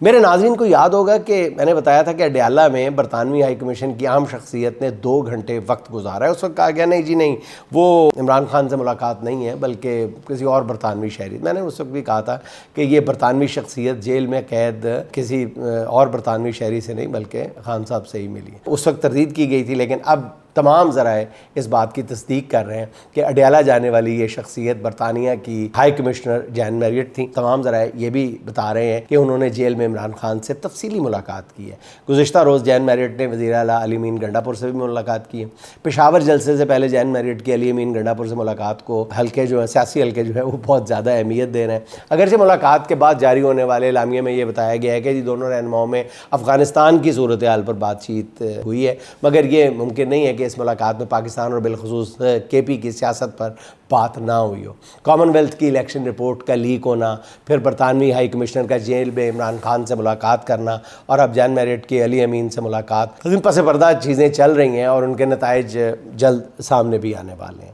میرے ناظرین کو یاد ہوگا کہ میں نے بتایا تھا کہ اڈیالہ میں برطانوی ہائی کمیشن کی اہم شخصیت نے 2 گھنٹے وقت گزارا ہے۔ اس وقت کہا گیا نہیں جی نہیں، وہ عمران خان سے ملاقات نہیں ہے بلکہ کسی اور برطانوی شہری۔ میں نے اس وقت بھی کہا تھا کہ یہ برطانوی شخصیت جیل میں قید کسی اور برطانوی شہری سے نہیں بلکہ خان صاحب سے ہی ملی ہے۔ اس وقت تردید کی گئی تھی، لیکن اب تمام ذرائع اس بات کی تصدیق کر رہے ہیں کہ اڈیالہ جانے والی یہ شخصیت برطانیہ کی ہائی کمشنر جین میریٹ تھیں۔ تمام ذرائع یہ بھی بتا رہے ہیں کہ انہوں نے جیل میں عمران خان سے تفصیلی ملاقات کی ہے۔ گزشتہ روز جین میریٹ نے وزیر اعلیٰ علی امین گنڈا پور سے بھی ملاقات کی ہے۔ پشاور جلسے سے پہلے جین میریٹ کی علی امین گنڈا پور سے ملاقات کو حلقے جو ہیں، سیاسی حلقے جو ہیں، وہ بہت زیادہ اہمیت دے رہے ہیں۔ اگرچہ ملاقات کے بعد جاری ہونے والے اعلامیے میں یہ بتایا گیا ہے کہ دونوں رہنماؤں میں افغانستان کی صورتحال پر بات چیت ہوئی ہے، مگر یہ ممکن نہیں ہے کہ اس ملاقات میں پاکستان اور بالخصوص کے پی کی سیاست پر بات نہ ہوئی ہو۔ کامن ویلتھ کی الیکشن رپورٹ کا لیک ہونا، پھر برطانوی ہائی کمشنر کا جیل میں عمران خان سے ملاقات کرنا، اور اب جین میریٹ کی علی امین سے ملاقات، پس پردہ چیزیں چل رہی ہیں اور ان کے نتائج جلد سامنے بھی آنے والے ہیں۔